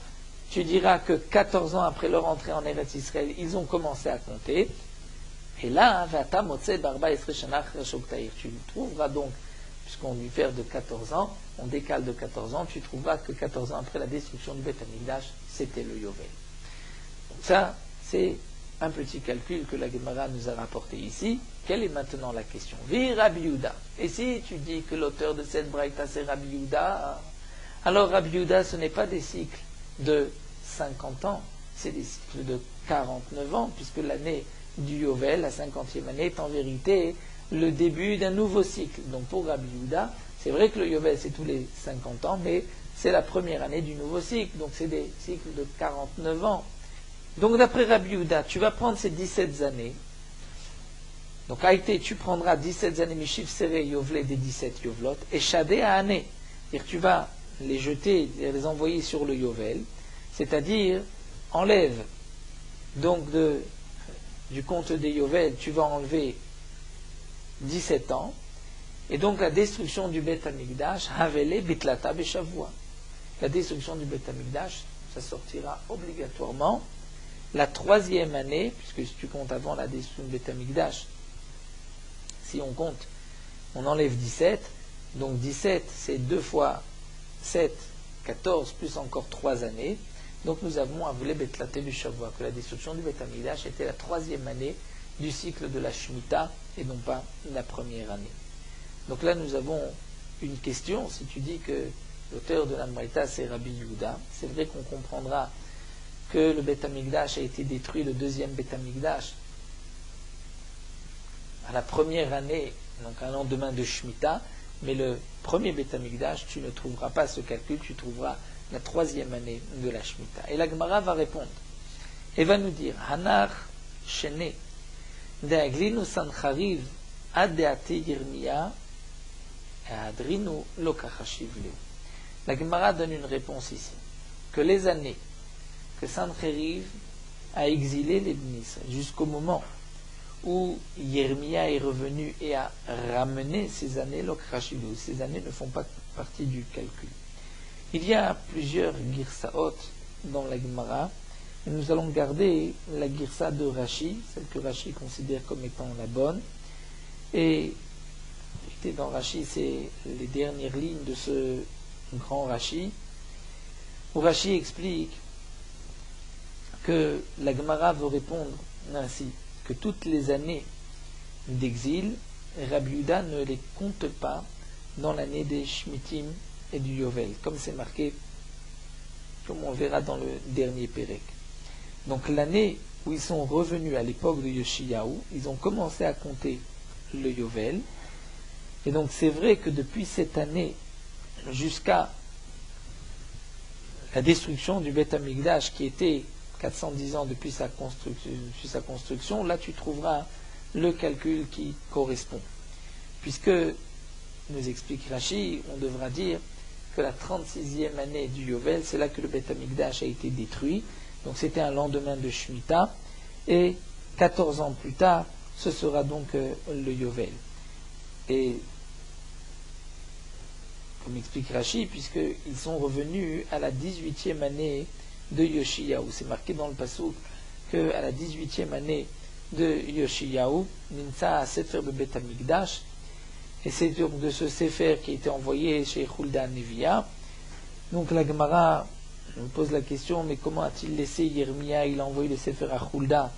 tu diras que 14 ans après leur entrée en Eretz Israël, ils ont commencé à compter. Et là, tu trouveras donc, puisqu'on lui fait de 14 ans, on décale de 14 ans, tu trouveras que 14 ans après la destruction du Beth Amikdash, c'était le Yovel. Donc ça, c'est un petit calcul que la Gemara nous a rapporté ici. Quelle est maintenant la question? Vi Rabbi Yehuda. Et si tu dis que l'auteur de cette braïta c'est Rabbi Yehuda, alors Rabbi Yehuda ce n'est pas des cycles de 50 ans, c'est des cycles de 49 ans, puisque l'année du Yovel, la 50e année, est en vérité le début d'un nouveau cycle. Donc pour Rabbi Yehuda, c'est vrai que le Yovel c'est tous les 50 ans, mais c'est la première année du nouveau cycle, donc c'est des cycles de 49 ans. Donc d'après Rabbi Yehuda, tu vas prendre ces 17 années. Donc Haïté, tu prendras 17 années Mishif Seré Yovlé des 17 Yovlot, et Shadé à année. C'est-à-dire tu vas les jeter, les envoyer sur le Yovel, c'est-à-dire enlève donc du compte des Yovel, tu vas enlever 17 ans, et donc la destruction du Beth Amikdash, Havele Bitlata Beshavua. La destruction du Beth Amikdash, ça sortira obligatoirement la 3e année, puisque si tu comptes avant la destruction du Beth Amikdash, si on compte, on enlève 17, donc 17 c'est 2 fois 7, 14, plus encore 3 années, donc nous avons avoué Betlate Beshavua, que la destruction du Beth Amikdash était la 3e année du cycle de la Shemitah, et non pas la première année. Donc là nous avons une question, si tu dis que l'auteur de la Braïta c'est Rabbi Yehuda, c'est vrai qu'on comprendra que le Beth Amikdash a été détruit, le deuxième Beth Amikdash, à la première année, donc un lendemain de Shemitah, mais le premier Beth Amikdash, tu ne trouveras pas ce calcul, tu trouveras la 3e année de la Shemitah. Et la Gemara va répondre, et va nous dire, Hanar Shene, Deaglinu Sanchariv, Adeate Yirmiya, Adrinu Lokachashivleu. La Gemara donne une réponse ici, que les années que Sancheriv a exilé les Bnis jusqu'au moment où Yirmiya est revenu et a ramené ces années, ces années ne font pas partie du calcul. Il y a plusieurs girsaot dans la Gemara, et nous allons garder la girsa de Rashi, celle que Rashi considère comme étant la bonne, et dans Rashi, c'est les dernières lignes de ce grand Rashi, où Rashi explique que la Gemara veut répondre ainsi, que toutes les années d'exil, Rabbi Yehuda ne les compte pas dans l'année des Shmitim et du Yovel, comme c'est marqué, comme on verra dans le dernier Pérek. Donc l'année où ils sont revenus à l'époque de Yoshiyahu, ils ont commencé à compter le Yovel, et donc c'est vrai que depuis cette année jusqu'à la destruction du Beth Amikdash, qui était 410 ans depuis sa construction, là tu trouveras le calcul qui correspond. Puisque, nous explique Rashi, on devra dire que la 36e année du Yovel, c'est là que le Beth Amikdash a été détruit, donc c'était un lendemain de Shemitah, et 14 ans plus tard, ce sera donc le Yovel. Et, comme explique Rashi, puisqu'ils sont revenus à la 18e année de Yoshiyahu. C'est marqué dans le passouk qu'à la 18e année de Yoshiyahu, Ninsa Sefer de Beth Amikdash, et c'est donc de ce Sefer qui a été envoyé chez Hulda Neviah. Donc la Gemara nous pose la question, mais comment a-t-il laissé Yirmiya? Il a envoyé le Sefer à Hulda,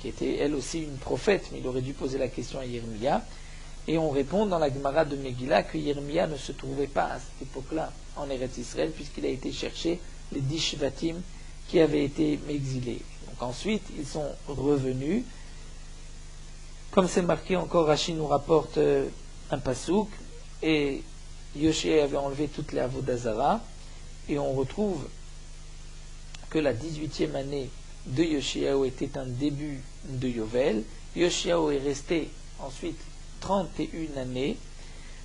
qui était elle aussi une prophète, mais il aurait dû poser la question à Yirmiya. Et on répond dans la Gemara de Megillah que Yirmiya ne se trouvait pas à cette époque-là en Eretz Israël, puisqu'il a été chercher les 10 Shvatim qui avaient été exilés. Donc ensuite, ils sont revenus. Comme c'est marqué encore, Rashi nous rapporte un pasouk, et Yoshé avait enlevé toutes les Avodazara, et on retrouve que la 18e année de Yoshiao était un début de Yovel. Yoshiao est resté ensuite 31 années,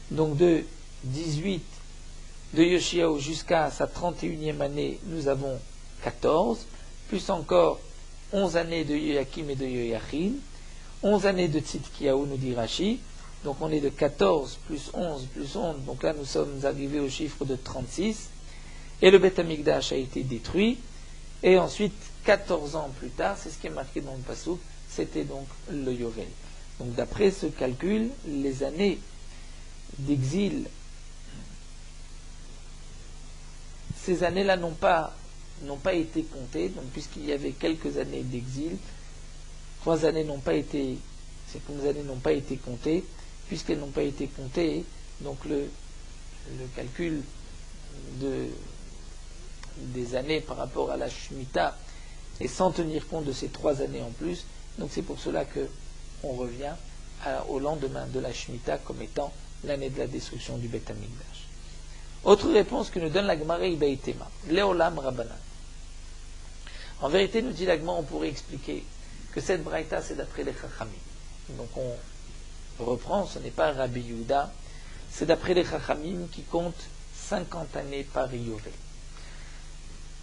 donc de 18 de Yoshiao jusqu'à sa 31e année, nous avons 14, plus encore 11 années de Yoyakim et de Yoyachim, 11 années de Tzidkiyahu, nous dit Rashi, donc on est de 14 plus 11 plus 11, donc là nous sommes arrivés au chiffre de 36, et le Beth Amikdash a été détruit, et ensuite 14 ans plus tard, c'est ce qui est marqué dans le Passouk, c'était donc le Yovel. Donc d'après ce calcul, les années d'exil, ces années-là n'ont pas été comptées, donc puisqu'il y avait quelques années d'exil, 3 années n'ont pas été, ces premières années n'ont pas été comptées, puisqu'elles n'ont pas été comptées, donc le calcul des années par rapport à la Shemitah et sans tenir compte de ces 3 années en plus, donc c'est pour cela qu'on revient au lendemain de la Shemitah comme étant l'année de la destruction du Beth Amikdash. Autre réponse que nous donne la Gemara Ibaïtema, Léolam Rabbanan. En vérité, nous dit la Gemara, on pourrait expliquer que cette braïta c'est d'après les Chachamim. Donc on reprend, ce n'est pas Rabbi Yehuda, c'est d'après les Chachamim qui comptent 50 années par Yovel.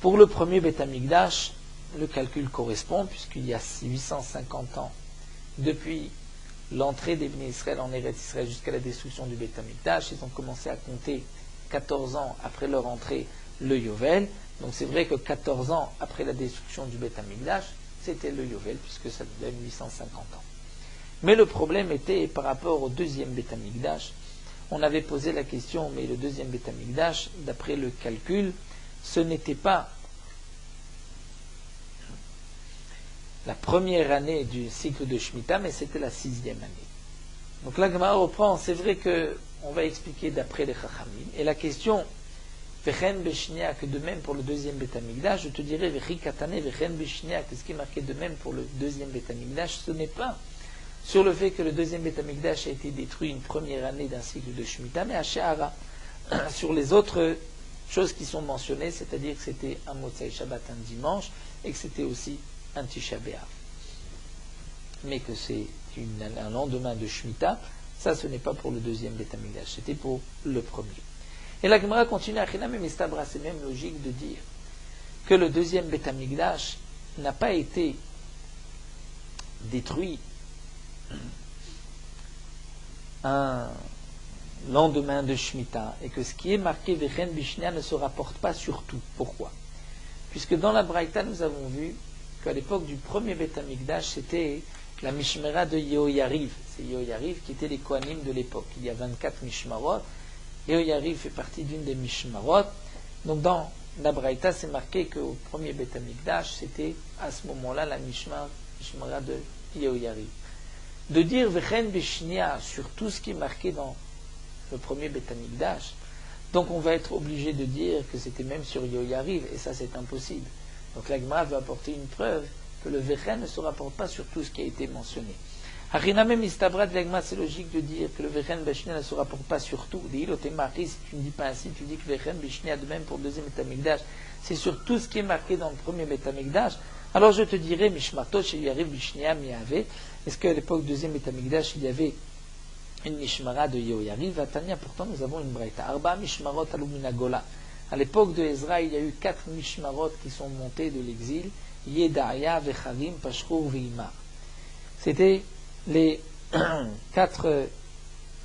Pour le premier Beth Amikdash, le calcul correspond, puisqu'il y a 850 ans depuis l'entrée des Bnei Israël en Eretz Israël jusqu'à la destruction du Beth Amikdash, ils ont commencé à compter 14 ans après leur entrée le Yovel. Donc c'est vrai que 14 ans après la destruction du Beth Amikdash, c'était le Yovel, puisque ça donne 850 ans. Mais le problème était par rapport au deuxième Beth Amikdash. On avait posé la question, mais le deuxième Beth Amikdash, d'après le calcul, ce n'était pas la première année du cycle de Shemitah, mais c'était la 6e année. Donc la Gemara reprend, c'est vrai qu'on va expliquer d'après les Chachamim, et la question, Vechen Beshnia, que de même pour le deuxième Beth Amikdash, je te dirais, Vechi Katane, Vechen Beshnia, que ce qui est marqué de même pour le deuxième Beth Amikdash, ce n'est pas sur le fait que le deuxième Beth Amikdash a été détruit une première année d'un cycle de Shemitah, mais à She'ara, sur les autres choses qui sont mentionnées, c'est-à-dire que c'était un Motzei Shabbat, un dimanche, et que c'était aussi un Tisha B'Av. Mais que c'est un lendemain de Shemitah, ça ce n'est pas pour le deuxième Beth Amikdash, c'était pour le premier. Et la Gemara continue à Chinam et Mistabra, c'est même logique de dire que le deuxième Beth Amikdash n'a pas été détruit un lendemain de Shemitah, et que ce qui est marqué Vechen Bishnia ne se rapporte pas sur tout. Pourquoi? Puisque dans la Braïta, nous avons vu qu'à l'époque du premier Beth Amikdash, c'était la Mishmera de Yehoyariv. C'est Yehoyariv qui était les Kohanim de l'époque. Il y a 24 Mishmarot. Yehoyariv fait partie d'une des Mishmarot. Donc dans la Braïta, c'est marqué qu'au premier Beth Amikdash, c'était à ce moment-là la Mishmera de Yehoyariv. De dire Vechen Bishnia sur tout ce qui est marqué dans le premier Beth Amikdash, donc on va être obligé de dire que c'était même sur Yehoyariv, et ça c'est impossible. Donc la Gemara veut apporter une preuve que le Vechen ne se rapporte pas sur tout ce qui a été mentionné. Hariname Mistabrat Vegma, c'est logique de dire que le Vechen Bishnia ne se rapporte pas sur tout. Si tu ne dis pas ainsi, tu dis que Vechen Bishnia, de même pour le deuxième Beth Amikdash, c'est sur tout ce qui est marqué dans le premier Beth Amikdash. Alors je te dirais, Mishmatot chez Yehoyariv Bishnia Miave, est-ce qu'à l'époque du deuxième Beth Amikdash, il y avait une Mishmara de Yehoyariv? Tania, pourtant nous avons une Braïta. Arba Mishmarot Alumina Gola. À l'époque de Ezra, il y a eu 4 Mishmarot qui sont montés de l'exil. Yedaya, Vecharim, Pashur, Veimar. C'était les 4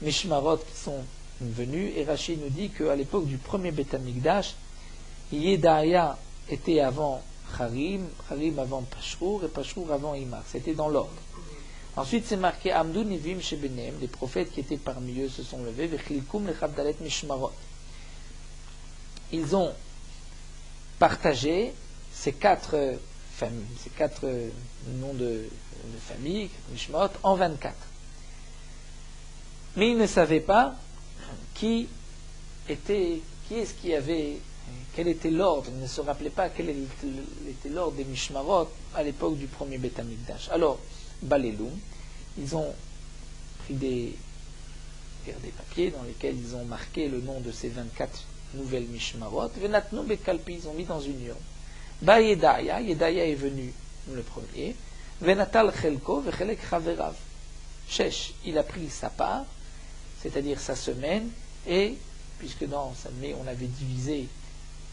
Mishmarot qui sont venus. Et Rashi nous dit qu'à l'époque du premier Beth Amikdash, Yedaya était avant Harim, Harim avant Pashur et Pashur avant Imar. C'était dans l'ordre. Ensuite, c'est marqué Amdou Nivim Shebenem, les prophètes qui étaient parmi eux se sont levés, Vechilkum Lechavdalet Mishmarot. Ils ont partagé ces 4 familles, ces 4 noms de famille, Mishmarot, en 24. Mais ils ne savaient pas qui est-ce qui avait, quel était l'ordre, ils ne se rappelaient pas quel était l'ordre des Mishmarot à l'époque du premier Beth Amikdash. Alors, Balelum, ils ont pris des des papiers dans lesquels ils ont marqué le nom de ces 24 nouvelles Mishmarot. Venatnu bekalpi, ils ont mis dans une urne. Ba Yedaya, Yedaya est venu le premier. Venatal chelko vechelek chaverav. Shesh, il a pris sa part, c'est-à-dire sa semaine, et puisque dans sa année on avait divisé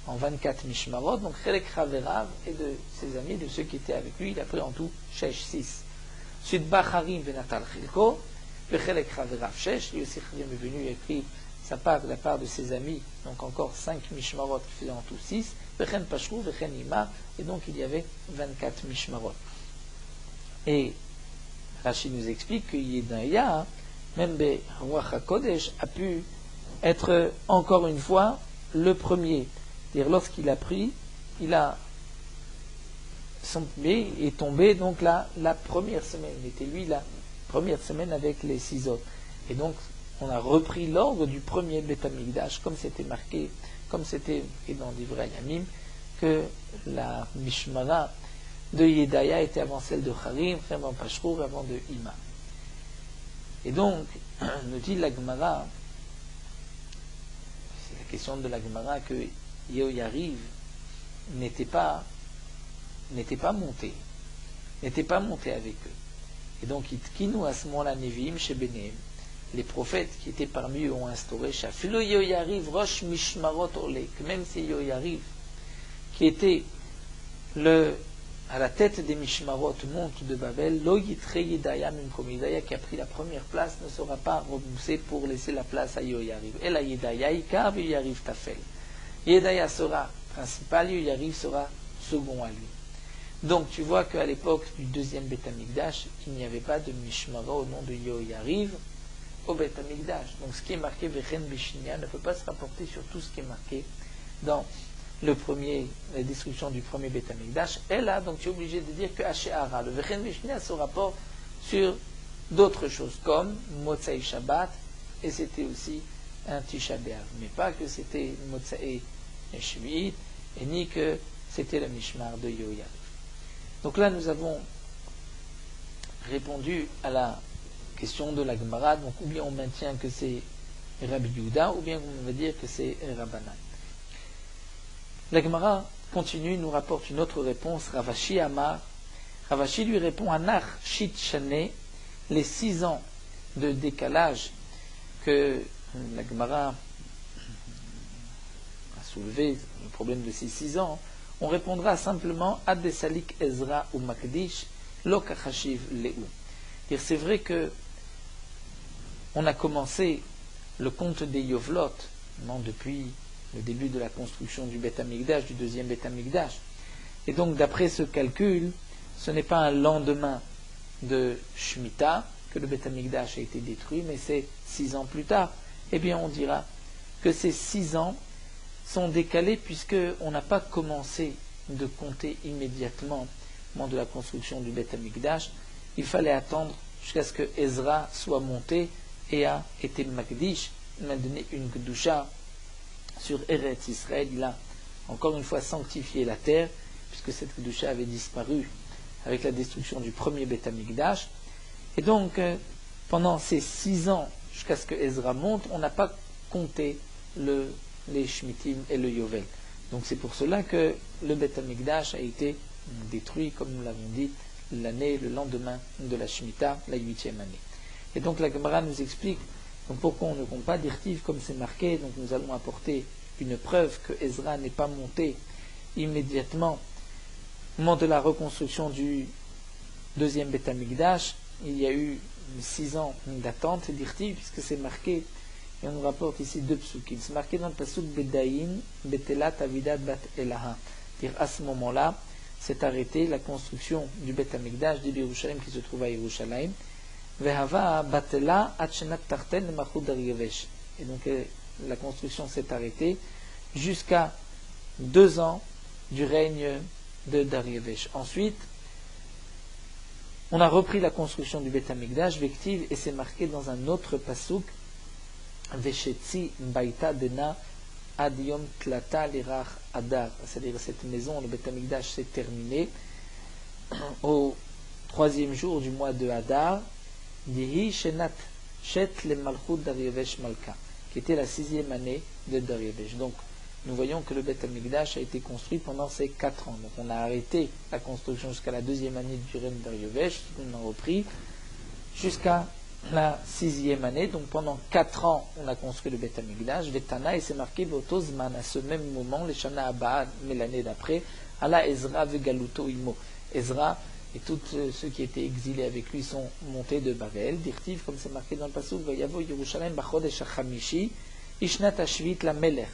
en 24 Mishmarot, donc chelek chaverav et de ses amis, de ceux qui étaient avec lui, il a pris en tout Shesh, 6. Ensuite, Bacharim venatal chelko vechelek chaverav Shesh, lui aussi Charim est venu et a pris sa part de la part de ses amis, donc encore 5 Mishmarot qui faisaient en tout 6, Vechen Pashru, Vechen Ima, et donc il y avait 24 Mishmarot. Et Rashi nous explique que Yedaya, même Ruach HaKodesh, a pu être encore une fois le premier. C'est-à-dire lorsqu'il a pris, son pied est tombé donc la première semaine. Il était lui la première semaine avec les 6 autres. Et donc on a repris l'ordre du premier Beth Amikdash, comme c'était marqué, comme c'était écrit dans Divrei Yamim, que la Mishmara de Yedaya était avant celle de Harim, avant Pashrour, avant de Ima. Et donc, nous dit la Gemara, c'est la question de la Gemara, que Yehoyariv n'était pas monté avec eux. Et donc, Itkinu à ce moment-là, Nevi'im chez Beneim, les prophètes qui étaient parmi eux ont instauré Shafilo Yehoyariv Rosh Mishmarot Olek, même si Yehoyariv, qui était à la tête des Mishmarot, monte de Babel, Lo Yitre Yedaya, même comme Yedaya qui a pris la première place, ne sera pas repoussé pour laisser la place à Yehoyariv. Et la Yedaya Ikar, Yehoyariv Tafel. Yedaya sera principal, Yehoyariv sera second à lui. Donc tu vois qu'à l'époque du deuxième Beth Amikdash, il n'y avait pas de Mishmara au nom de Yehoyariv au Beth Amikdash. Donc ce qui est marqué Vechen Bishinya ne peut pas se rapporter sur tout ce qui est marqué dans la destruction du premier Beth Amikdash. Et là, donc tu es obligé de dire que Hara, le Vechen Bishinya se rapporte sur d'autres choses comme Motzai Shabbat, et c'était aussi un Tisha B'Av, mais pas que c'était Motzai Shvi'it, et ni que c'était le Mishmar de Yehoyariv. Donc là, nous avons répondu à la question de la Gemara, donc ou bien on maintient que c'est Rabbi Yehuda, ou bien on va dire que c'est Rabbanan. La Gemara continue, nous rapporte une autre réponse, Ravashi Amar. Ravashi lui répond, Anach Shit Shane, les 6 ans de décalage que la Gemara a soulevé, le problème de ces 6 ans, on répondra simplement Adesalik Ezra ou Makdish, Lokachashiv Leu. C'est vrai que on a commencé le conte des Yovlot, depuis le début de la construction du Beth Amikdash, du deuxième Beth Amikdash. Et donc, d'après ce calcul, ce n'est pas un lendemain de Shemitah que le Beth Amikdash a été détruit, mais c'est 6 ans plus tard. Eh bien, on dira que ces 6 ans sont décalés puisqu'on n'a pas commencé de compter immédiatement au moment de la construction du Beth Amikdash. Il fallait attendre jusqu'à ce que Ezra soit monté et a été Makdish, il m'a donné une Kedusha sur Eretz Israël. Il a encore une fois sanctifié la terre, puisque cette Kedusha avait disparu avec la destruction du premier Beth Amikdash. Et donc, pendant ces 6 ans, jusqu'à ce que Ezra monte, on n'a pas compté les Shmitim et le Yovel. Donc c'est pour cela que le Beth Amikdash a été détruit, comme nous l'avons dit, le lendemain de la Shemitah, la 8e année. Et donc la Gemara nous explique donc pourquoi on ne compte pas d'Irtiv comme c'est marqué. Donc nous allons apporter une preuve que Ezra n'est pas monté immédiatement au moment de la reconstruction du deuxième Beth Amikdash. Il y a eu 6 ans d'attente d'Irtiv, puisque c'est marqué, et on nous rapporte ici 2 psukim. C'est marqué dans le pasuk Bedaïn, Betelat Avidat Bat Elaha. C'est-à-dire à ce moment-là, s'est arrêtée la construction du Beth Amikdash de Yerushalayim qui se trouve à Yerushalayim. Vehava Batela Atchenat Tarten Machud Daryevesh. Et donc la construction s'est arrêtée jusqu'à 2 ans du règne de Daryevesh. Ensuite, on a repris la construction du Beth Amikdash, Vektiv, et c'est marqué dans un autre pasuk, Veshetzi Baita Dena Adiom Tlata Lirach Adar. C'est-à-dire cette maison, le Beth Amikdash, s'est terminé au 3e jour du mois de Hadar. Dihi Shenat Shet le Malchut Daryavesh Malka, qui était la 6e année de Daryavesh. Donc, nous voyons que le Beth Amikdash a été construit pendant ces 4 ans. Donc, on a arrêté la construction jusqu'à la 2e année du règne de Daryavesh, on a repris jusqu'à la 6e année. Donc, pendant 4 ans, on a construit le Beth Amikdash. Vetana, et c'est marqué Votozman, à ce même moment, les Shana Abba, mais l'année d'après, Allah Ezra Vegaluto Imo. Ezra et tous ceux qui étaient exilés avec lui sont montés de Babel. Dirtiv, comme c'est marqué dans le Passouk, Vayavo Yerushalayim Bachodesh HaChamishi, Ishnat HaShvit la Melech.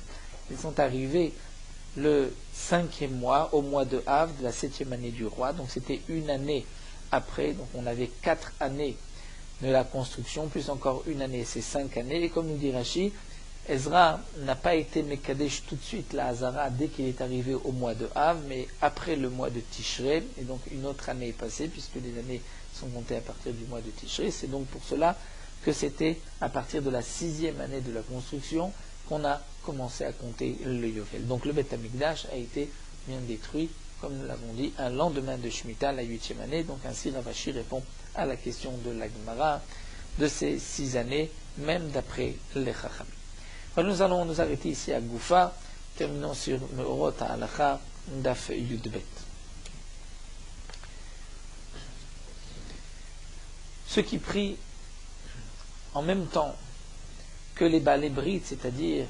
Ils sont arrivés le 5e mois, au mois de Av, de la 7e année du roi. Donc c'était une année après. Donc on avait 4 années de la construction, plus encore une année, c'est 5 années. Et comme nous dit Rashi, Ezra n'a pas été Mekadesh tout de suite, la Hazara, dès qu'il est arrivé au mois de Av, mais après le mois de Tishrei, et donc une autre année est passée, puisque les années sont comptées à partir du mois de Tishrei. C'est donc pour cela que c'était à partir de la 6e année de la construction qu'on a commencé à compter le Yovel. Donc le Beth Amikdash a été bien détruit, comme nous l'avons dit, un lendemain de Shemitah, la 8e année. Donc ainsi Rav Ashi répond à la question de la Gemara de ces 6 années, même d'après les Chachamim. Nous allons nous arrêter ici à Goufa, terminons sur Meorot HaHalacha, Daf Yudbet. Ceux qui prient en même temps que les Baalei Brit, c'est-à-dire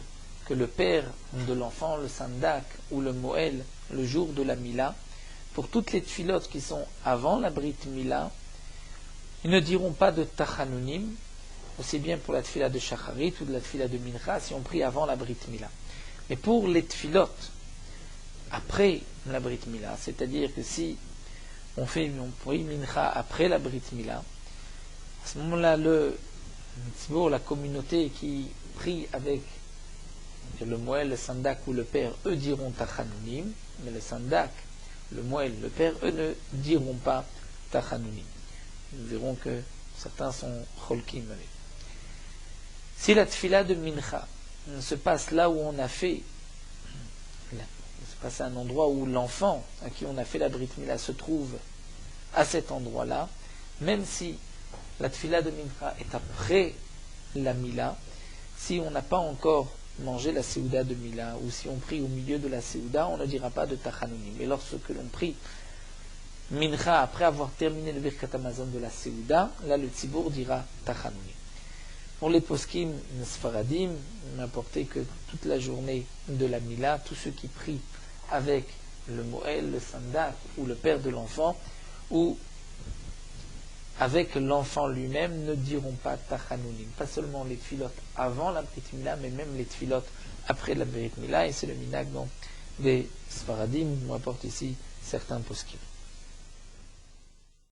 que le père de l'enfant, le Sandak ou le Moël, le jour de la Mila, pour toutes les tfilotes qui sont avant la Brit Mila, ils ne diront pas de Tachanunim, aussi bien pour la tfila de Shacharit ou de la tfila de Mincha, si on prie avant la Brit Mila. Mais pour les tfilotes, après la Brit Mila, c'est-à-dire que si on prie Mincha après la Brit Mila, à ce moment-là, la communauté qui prie avec le Moël, le Sandak ou le Père, eux diront Tachanunim, mais le Sandak, le Moël, le Père, eux ne diront pas Tachanunim. Nous verrons que certains sont Cholkim avec. Si la tfila de Mincha se passe là où on a fait, se passe à un endroit où l'enfant à qui on a fait la Brit Mila se trouve à cet endroit-là, même si la tfila de Mincha est après la Mila, si on n'a pas encore mangé la Séouda de Mila, ou si on prie au milieu de la Séouda, on ne dira pas de Tachanunim. Mais lorsque l'on prie Mincha après avoir terminé le Birkat Hamazon de la Séouda, là le Tzibour dira Tachanunim. Pour les poskim Sfaradim, n'importe que toute la journée de la Mila, tous ceux qui prient avec le Moël, le Sandak ou le père de l'enfant, ou avec l'enfant lui-même, ne diront pas Tachanunim. Pas seulement les tfilotes avant la Brit Mila, mais même les tfilotes après la Brit Mila, et c'est le minag dont les Sfaradim nous apportent ici certains poskim.